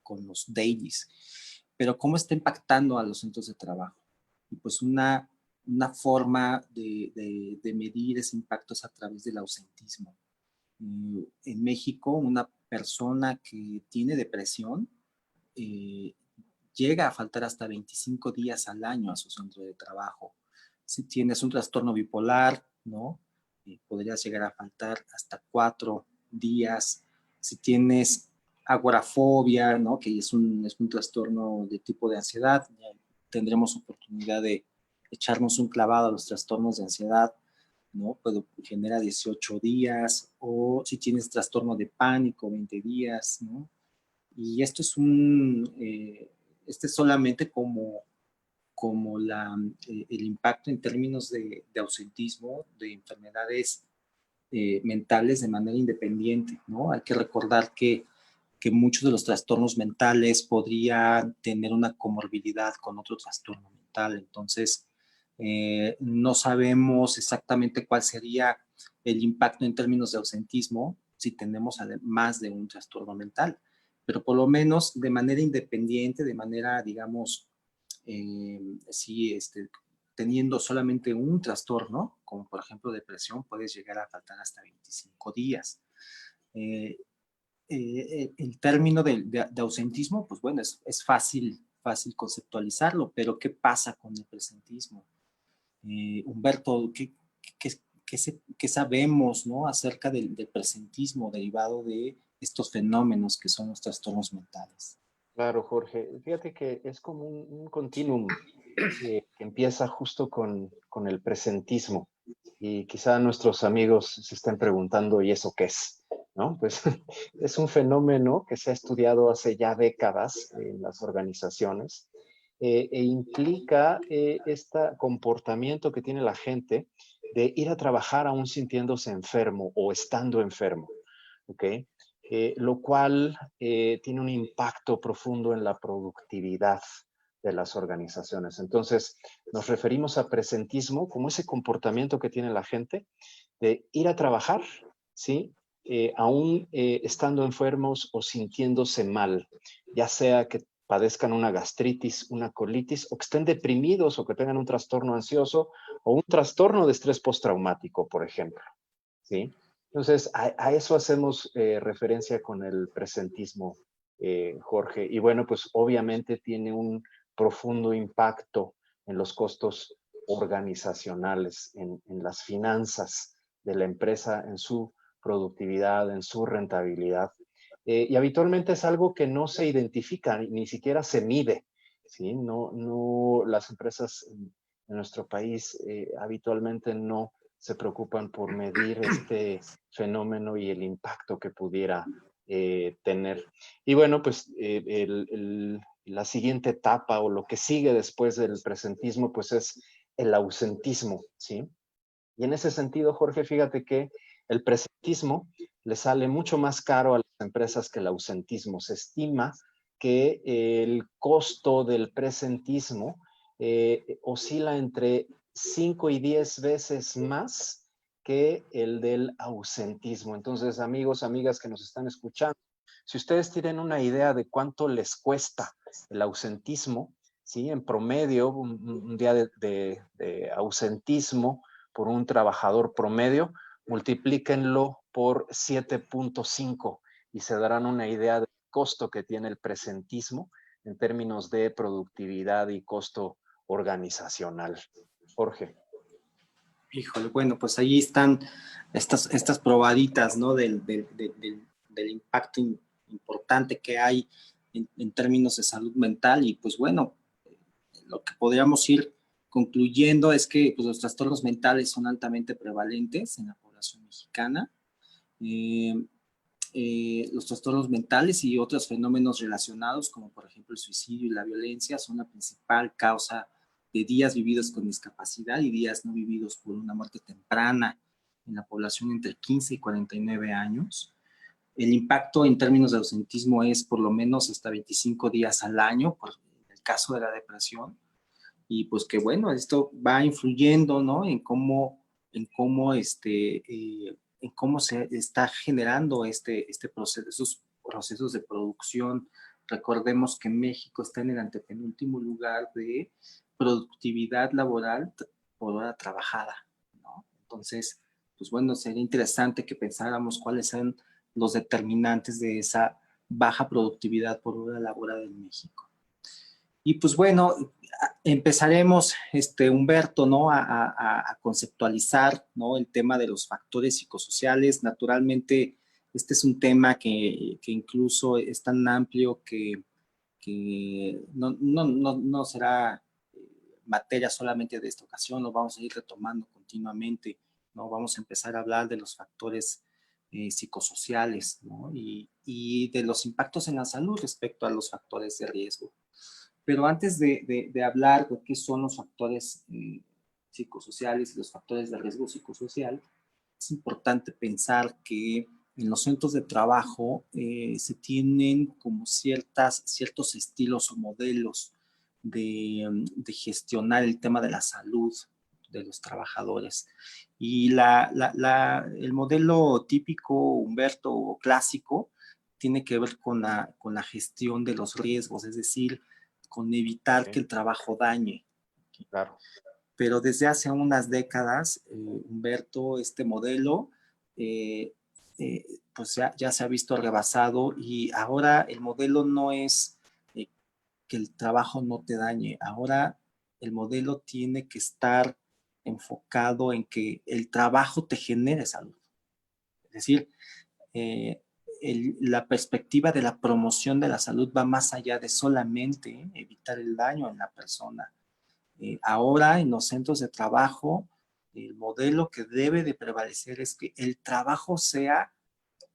con los dailies, pero cómo está impactando a los centros de trabajo. Y pues una forma de medir ese impacto es a través del ausentismo. En México, una persona que tiene depresión eh, llega a faltar hasta 25 días al año a su centro de trabajo. Si tienes un trastorno bipolar, ¿no? Podrías llegar a faltar hasta 4 días. Si tienes agorafobia, ¿no? Que es un trastorno de tipo de ansiedad, ya tendremos oportunidad echarnos un clavado a los trastornos de ansiedad, ¿no? Genera 18 días, o si tienes trastorno de pánico, 20 días, ¿no? Y esto es este es solamente como el impacto en términos de ausentismo, de enfermedades mentales de manera independiente, ¿no? Hay que recordar que muchos de los trastornos mentales podrían tener una comorbilidad con otro trastorno mental. Entonces, no sabemos exactamente cuál sería el impacto en términos de ausentismo si tenemos más de un trastorno mental, pero por lo menos de manera independiente, de manera, digamos, sí, teniendo solamente un trastorno, como por ejemplo depresión, puedes llegar a faltar hasta 25 días. El término de ausentismo, pues bueno, es fácil conceptualizarlo, pero ¿qué pasa con el presentismo? Humberto, ¿qué sabemos, ¿no?, acerca del presentismo derivado de estos fenómenos que son los trastornos mentales? Claro, Jorge. Fíjate que es como un continuum que empieza justo con el presentismo. Y quizá nuestros amigos se estén preguntando, ¿y eso qué es? ¿No? Pues es un fenómeno que se ha estudiado hace ya décadas en las organizaciones e implica este comportamiento que tiene la gente de ir a trabajar aún sintiéndose enfermo o estando enfermo, ¿ok? Lo cual tiene un impacto profundo en la productividad de las organizaciones. Entonces, nos referimos a presentismo como ese comportamiento que tiene la gente de ir a trabajar, ¿sí? Aún estando enfermos o sintiéndose mal, ya sea que padezcan una gastritis, una colitis, o que estén deprimidos o que tengan un trastorno ansioso o un trastorno de estrés postraumático, por ejemplo, ¿sí? Entonces, a eso hacemos referencia con el presentismo, Jorge. Y bueno, pues obviamente tiene un profundo impacto en los costos organizacionales, en las finanzas de la empresa, en su productividad, en su rentabilidad. Y habitualmente es algo que no se identifica, ni siquiera se mide, ¿sí? No, las empresas en nuestro país habitualmente no se preocupan por medir este fenómeno y el impacto que pudiera tener. Y bueno, pues la siguiente etapa o lo que sigue después del presentismo, pues es el ausentismo, ¿sí? Y en ese sentido, Jorge, fíjate que el presentismo le sale mucho más caro a las empresas que el ausentismo. Se estima que el costo del presentismo oscila entre 5 y 10 veces más que el del ausentismo. Entonces, amigos, amigas que nos están escuchando, si ustedes tienen una idea de cuánto les cuesta el ausentismo, ¿sí? En promedio, un día de ausentismo por un trabajador promedio, multiplíquenlo por 7.5 y se darán una idea del costo que tiene el presentismo en términos de productividad y costo organizacional. Jorge. Híjole, bueno, pues ahí están estas probaditas, ¿no?, del impacto importante que hay en términos de salud mental. Y pues bueno, lo que podríamos ir concluyendo es que pues, los trastornos mentales son altamente prevalentes en la población mexicana. Los trastornos mentales y otros fenómenos relacionados, como por ejemplo el suicidio y la violencia, son la principal causa de días vividos con discapacidad y días no vividos por una muerte temprana en la población entre 15 y 49 años. El impacto en términos de ausentismo es por lo menos hasta 25 días al año, por el caso de la depresión. Y pues que bueno, esto va influyendo, ¿no?, en cómo se está generando este proceso, esos procesos de producción. Recordemos que México está en el antepenúltimo lugar de productividad laboral por hora trabajada, ¿no? Entonces, pues bueno, sería interesante que pensáramos cuáles son los determinantes de esa baja productividad por hora laboral en México. Y pues bueno, empezaremos, Humberto, ¿no?, a conceptualizar, ¿no?, el tema de los factores psicosociales. Naturalmente, este es un tema que incluso es tan amplio que no será materia solamente de esta ocasión, lo vamos a ir retomando continuamente, ¿no? Vamos a empezar a hablar de los factores psicosociales, ¿no? Y de los impactos en la salud respecto a los factores de riesgo. Pero antes de hablar de qué son los factores psicosociales y los factores de riesgo psicosocial, es importante pensar que en los centros de trabajo se tienen como ciertos estilos o modelos de gestionar el tema de la salud de los trabajadores. Y el modelo típico, Humberto, o clásico, tiene que ver con la gestión de los riesgos, es decir, con evitar que el trabajo dañe. Claro. Pero desde hace unas décadas, Humberto, este modelo, pues ya se ha visto rebasado, y ahora el modelo no es que el trabajo no te dañe, ahora el modelo tiene que estar enfocado en que el trabajo te genere salud. Es decir, la perspectiva de la promoción de la salud va más allá de solamente evitar el daño en la persona. Ahora en los centros de trabajo, el modelo que debe de prevalecer es que el trabajo sea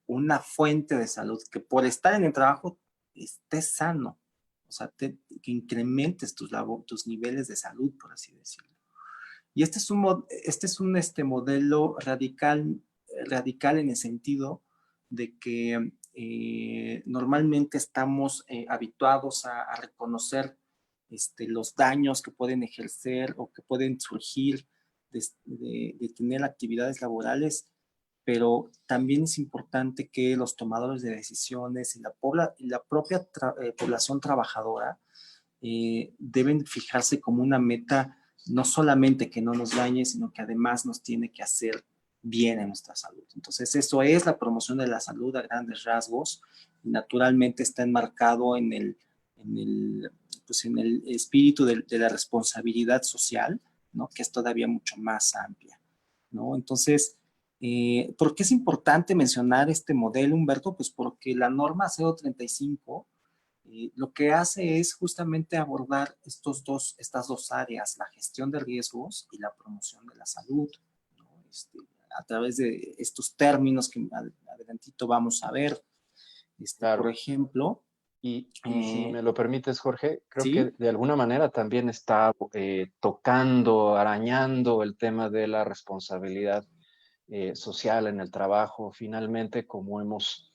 una fuente de salud, que por estar en el trabajo estés sano, o sea, que incrementes tus niveles de salud, por así decirlo. Y este es un modelo radical en el sentido de que normalmente estamos habituados a reconocer los daños que pueden ejercer o que pueden surgir de tener actividades laborales, pero también es importante que los tomadores de decisiones y la propia población trabajadora deben fijarse como una meta, no solamente que no nos dañe, sino que además nos tiene que hacer bien en nuestra salud. Entonces, eso es la promoción de la salud a grandes rasgos, y naturalmente está enmarcado pues en el espíritu de la responsabilidad social, ¿no? Que es todavía mucho más amplia, ¿no? Entonces, ¿por qué es importante mencionar este modelo, Humberto? Pues porque la norma 035 lo que hace es justamente abordar estas dos áreas, la gestión de riesgos y la promoción de la salud, ¿no? A través de estos términos que adelantito vamos a ver. Claro. Por ejemplo. Y si me lo permites, Jorge, creo ¿sí? que de alguna manera también está tocando, arañando el tema de la responsabilidad social en el trabajo. Finalmente, como hemos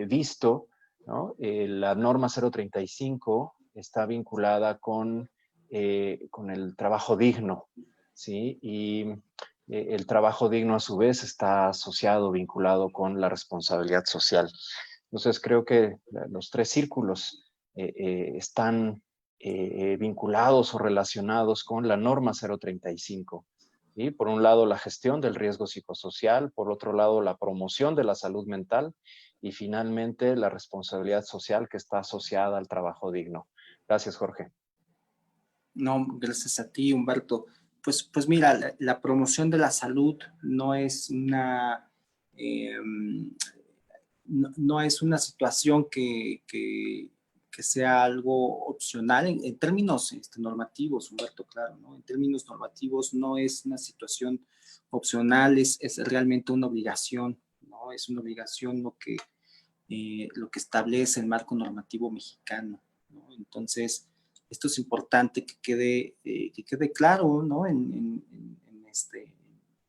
visto, ¿no? La norma 035 está vinculada con el trabajo digno, ¿sí? Y el trabajo digno a su vez está asociado, vinculado con la responsabilidad social. Entonces creo que los tres círculos están vinculados o relacionados con la norma 035. ¿Sí? Por un lado, la gestión del riesgo psicosocial, por otro lado, la promoción de la salud mental y finalmente la responsabilidad social que está asociada al trabajo digno. Gracias, Jorge. No, gracias a ti, Humberto. Pues mira, la promoción de la salud no es no es una situación que sea algo opcional en términos normativos, Humberto, claro, ¿no? En términos normativos no es una situación opcional, es realmente una obligación, ¿no? Es una obligación lo que establece el marco normativo mexicano, ¿no? Entonces, esto es importante que quede claro, ¿no?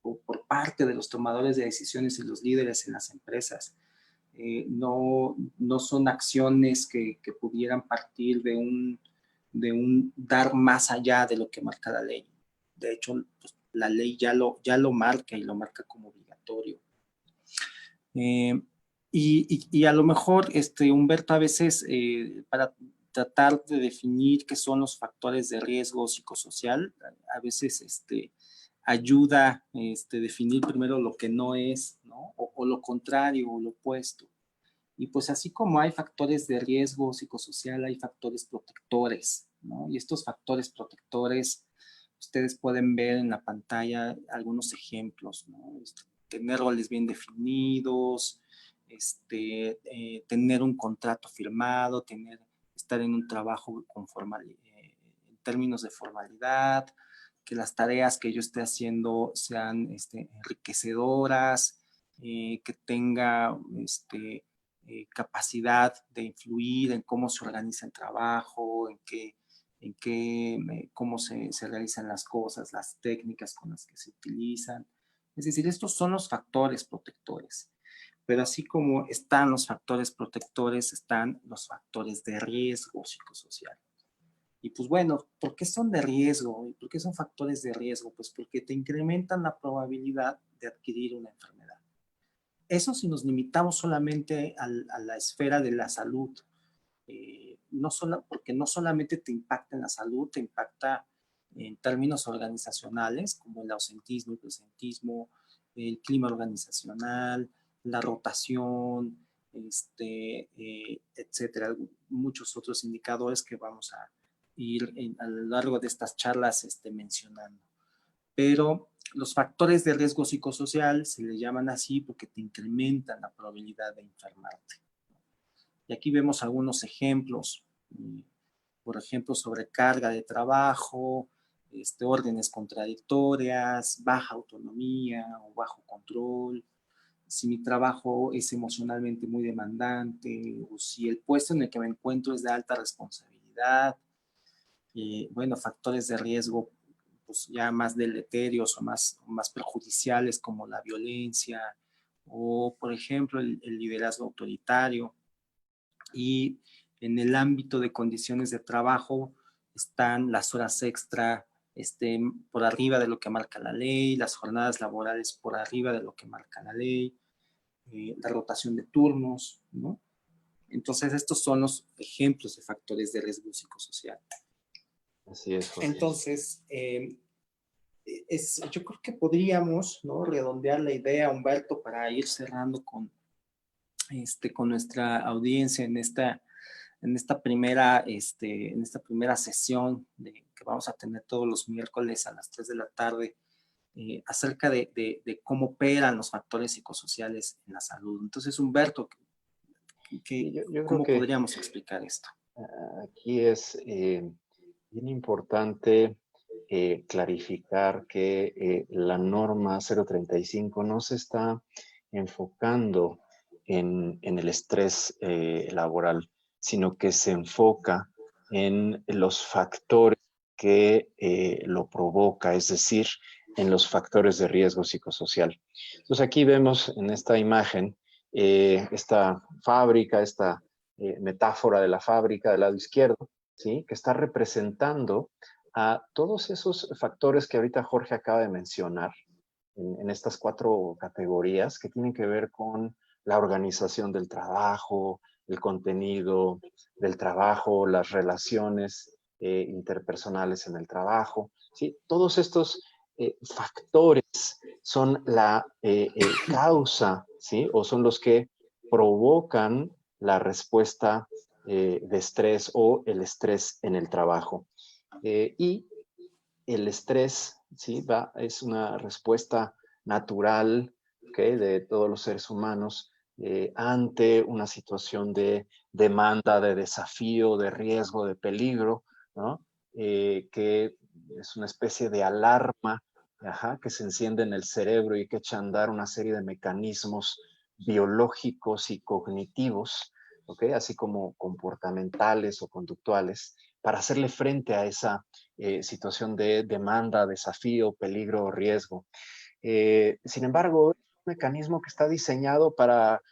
Por parte de los tomadores de decisiones y los líderes en las empresas. No son acciones que pudieran partir de un dar más allá de lo que marca la ley. De hecho, pues, la ley ya lo marca y lo marca como obligatorio. Y a lo mejor, Humberto, a veces para tratar de definir qué son los factores de riesgo psicosocial, a veces ayuda definir primero lo que no es, ¿no? O lo contrario, o lo opuesto. Y pues así como hay factores de riesgo psicosocial, hay factores protectores, ¿no? Y estos factores protectores, ustedes pueden ver en la pantalla algunos ejemplos, ¿no? Tener roles bien definidos, tener un contrato firmado, estar en un trabajo en términos de formalidad, que las tareas que yo esté haciendo sean enriquecedoras, que tenga capacidad de influir en cómo se organiza el trabajo, cómo se realizan las cosas, las técnicas con las que se utilizan. Es decir, estos son los factores protectores. Pero así como están los factores protectores, están los factores de riesgo psicosocial. Y pues bueno, ¿por qué son de riesgo? ¿Y por qué son factores de riesgo? Pues porque te incrementan la probabilidad de adquirir una enfermedad. Eso si nos limitamos solamente a la esfera de la salud, porque no solamente te impacta en la salud, te impacta en términos organizacionales, como el ausentismo, el presentismo, el clima organizacional, la rotación, etcétera. Muchos otros indicadores que vamos a ir a lo largo de estas charlas mencionando. Pero los factores de riesgo psicosocial se le llaman así porque te incrementan la probabilidad de enfermarte. Y aquí vemos algunos ejemplos, por ejemplo, sobrecarga de trabajo, órdenes contradictorias, baja autonomía o bajo control, si mi trabajo es emocionalmente muy demandante o si el puesto en el que me encuentro es de alta responsabilidad, bueno, factores de riesgo pues ya más deleterios o más perjudiciales como la violencia o, por ejemplo, el liderazgo autoritario. Y en el ámbito de condiciones de trabajo están las horas extra por arriba de lo que marca la ley, las jornadas laborales por arriba de lo que marca la ley, la rotación de turnos, ¿no? Entonces, estos son los ejemplos de factores de riesgo psicosocial. Así es, Jorge. Entonces, yo creo que podríamos, ¿no?, redondear la idea, Humberto, para ir cerrando con nuestra audiencia en esta primera sesión que vamos a tener todos los miércoles a las 3 de la tarde, acerca de cómo operan los factores psicosociales en la salud. Entonces, Humberto, ¿cómo podríamos explicar esto? Aquí es bien importante clarificar que la norma 035 no se está enfocando en el estrés laboral, sino que se enfoca en los factores que lo provoca, es decir, en los factores de riesgo psicosocial. Entonces aquí vemos en esta imagen esta fábrica, esta metáfora de la fábrica del lado izquierdo, ¿sí?, que está representando a todos esos factores que ahorita Jorge acaba de mencionar en estas 4 categorías que tienen que ver con la organización del trabajo, el contenido del trabajo, las relaciones interpersonales en el trabajo, ¿sí? Todos estos factores son la causa, ¿sí?, o son los que provocan la respuesta de estrés o el estrés en el trabajo. Y el estrés, ¿sí?, es una respuesta natural, ¿okay?, de todos los seres humanos ante una situación de demanda, de desafío, de riesgo, de peligro, ¿no? Que es una especie de alarma, que se enciende en el cerebro y que echa a andar una serie de mecanismos biológicos y cognitivos, ¿okay?, así como comportamentales o conductuales, para hacerle frente a esa situación de demanda, desafío, peligro o riesgo. Sin embargo, es un mecanismo que está diseñado para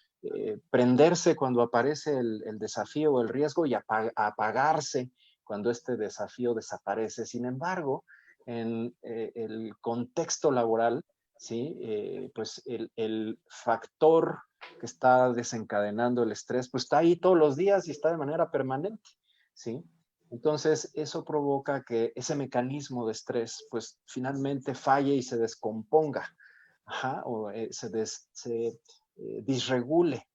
prenderse cuando aparece el desafío o el riesgo y apagarse cuando este desafío desaparece. Sin embargo, en el contexto laboral, ¿sí?, pues el factor que está desencadenando el estrés, pues está ahí todos los días y está de manera permanente, ¿sí? Entonces, eso provoca que ese mecanismo de estrés, pues finalmente falle y se descomponga, o se disregule.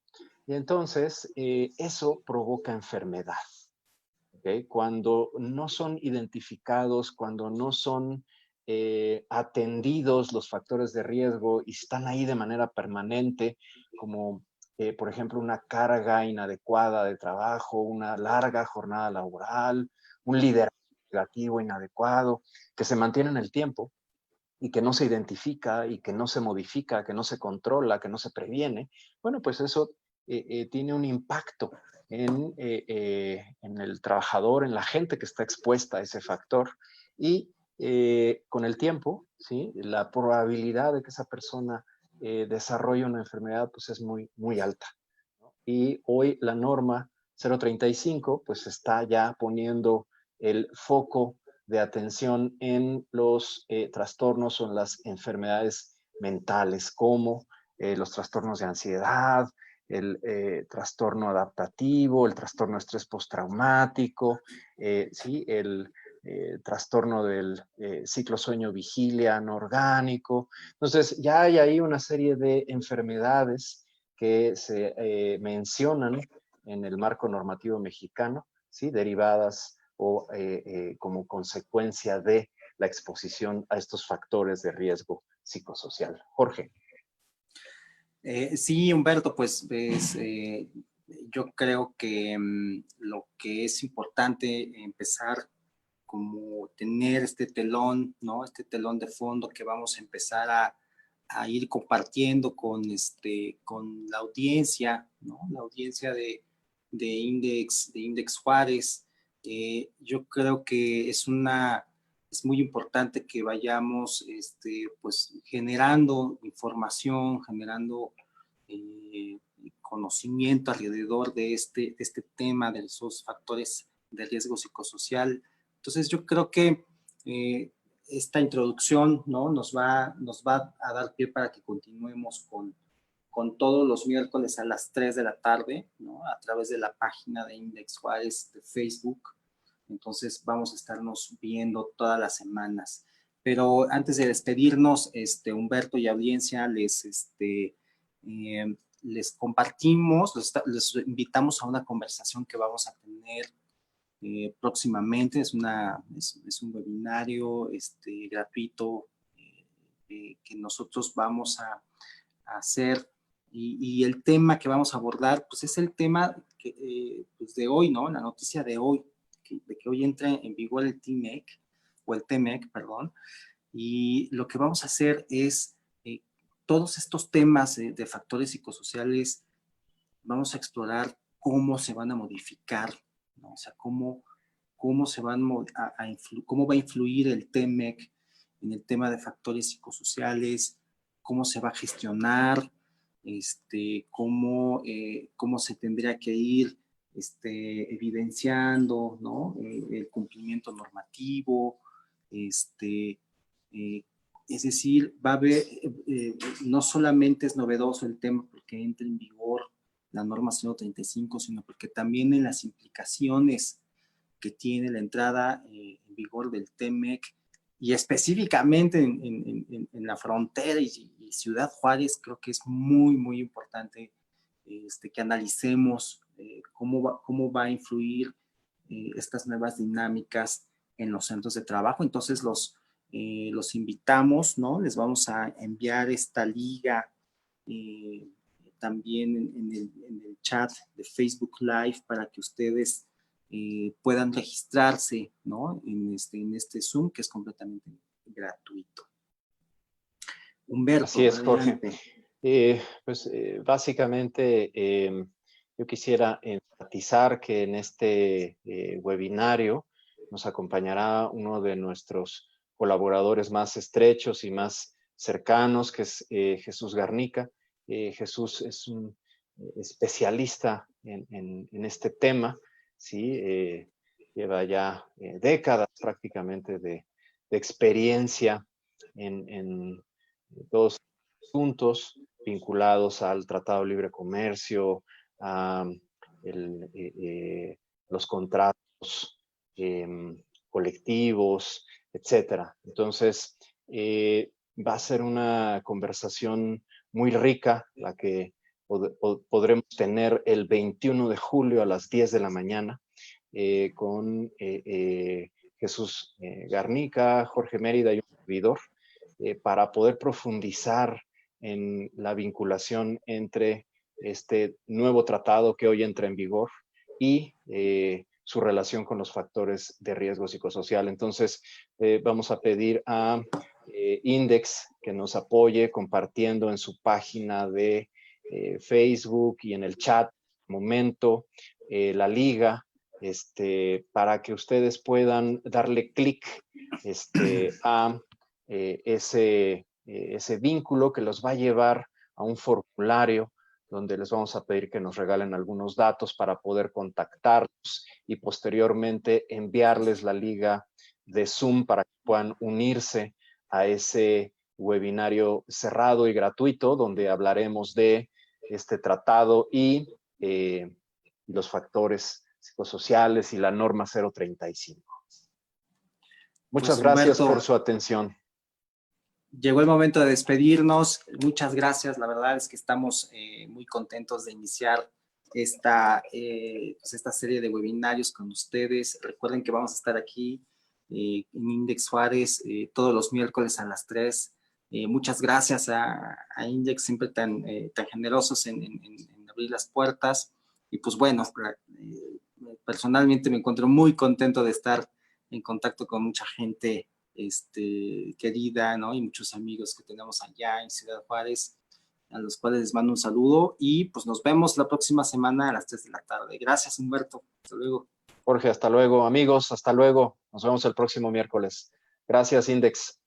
Y entonces, eso provoca enfermedad. ¿Okay? Cuando no son identificados, cuando no son atendidos los factores de riesgo y están ahí de manera permanente, como por ejemplo una carga inadecuada de trabajo, una larga jornada laboral, un liderazgo negativo, inadecuado, que se mantiene en el tiempo y que no se identifica y que no se modifica, que no se controla, que no se previene, bueno, pues eso tiene un impacto en el trabajador, en la gente que está expuesta a ese factor y con el tiempo, ¿sí? La probabilidad de que esa persona desarrolle una enfermedad pues es muy, muy alta, ¿no? Y hoy la norma 035 pues está ya poniendo el foco de atención en los trastornos o en las enfermedades mentales, como los trastornos de ansiedad, el trastorno adaptativo, el trastorno de estrés postraumático, ¿sí? El trastorno del ciclo sueño-vigilia anorgánico. Entonces, ya hay ahí una serie de enfermedades que se mencionan en el marco normativo mexicano, ¿sí? Derivadas o como consecuencia de la exposición a estos factores de riesgo psicosocial. Jorge. Sí, Humberto, pues yo creo que lo que es importante empezar como tener este telón, ¿no? Este telón de fondo que vamos a empezar a ir compartiendo con la audiencia, ¿no? La audiencia de Index Juárez. Yo creo que es muy importante que vayamos pues generando información, generando conocimiento alrededor de este tema, de esos factores de riesgo psicosocial. Entonces yo creo que esta introducción, ¿no? nos va a dar pie para que continuemos con todos los miércoles a las 3 de la tarde, ¿no? A través de la página de Index Juárez de Facebook. Entonces vamos a estarnos viendo todas las semanas. Pero antes de despedirnos, Humberto y audiencia, les compartimos, les invitamos a una conversación que vamos a tener próximamente. Es un webinario gratuito que nosotros vamos a hacer y el tema que vamos a abordar pues es el tema pues de hoy, ¿no? La noticia de hoy, de que hoy entra en vigor el TMEC, o el TMEC, perdón, y lo que vamos a hacer es todos estos temas de factores psicosociales, vamos a explorar cómo se van a modificar, ¿no? O sea, cómo cómo va a influir el TMEC en el tema de factores psicosociales, cómo se va a gestionar, cómo se tendría que ir evidenciando, ¿no? El cumplimiento normativo, es decir, va a haber, no solamente es novedoso el tema porque entra en vigor la norma 035, sino porque también en las implicaciones que tiene la entrada en vigor del TMEC y específicamente en la frontera y Ciudad Juárez, creo que es muy, muy importante que analicemos cómo va a influir estas nuevas dinámicas en los centros de trabajo. Entonces los invitamos, ¿no? Les vamos a enviar esta liga también en el chat de Facebook Live para que ustedes puedan registrarse, ¿no? En este Zoom que es completamente gratuito. Humberto, así es, Jorge. adelante. Básicamente yo quisiera enfatizar que en este webinario nos acompañará uno de nuestros colaboradores más estrechos y más cercanos, que es Jesús Garnica. Jesús es un especialista en este tema, ¿sí? Lleva ya décadas prácticamente de experiencia en todos los asuntos vinculados al Tratado de Libre Comercio, a los contratos colectivos, etcétera. Entonces, va a ser una conversación muy rica, la que podremos tener el 21 de julio a las 10 de la mañana con Jesús Garnica, Jorge Mérida y un servidor, para poder profundizar en la vinculación entre este nuevo tratado que hoy entra en vigor y su relación con los factores de riesgo psicosocial. Entonces, vamos a pedir a Index que nos apoye compartiendo en su página de Facebook y en el chat momento la liga, para que ustedes puedan darle clic a ese vínculo que los va a llevar a un formulario donde les vamos a pedir que nos regalen algunos datos para poder contactarlos y posteriormente enviarles la liga de Zoom para que puedan unirse a ese webinario cerrado y gratuito donde hablaremos de este tratado y los factores psicosociales y la norma 035. Muchas Pues, gracias Humberto, por su atención. llegó el momento de despedirnos. Muchas gracias. La verdad es que estamos muy contentos de iniciar pues esta serie de webinarios con ustedes. Recuerden que vamos a estar aquí en Index Juárez todos los miércoles a las 3. Muchas gracias a Index, siempre tan generosos en abrir las puertas. Y pues bueno, personalmente me encuentro muy contento de estar en contacto con mucha gente querida, ¿no? Y muchos amigos que tenemos allá en Ciudad Juárez, a los cuales les mando un saludo y pues nos vemos la próxima semana a las 3 de la tarde. Gracias, Humberto. Hasta luego. Jorge, hasta luego. Amigos, hasta luego. Nos vemos el próximo miércoles. Gracias, Index.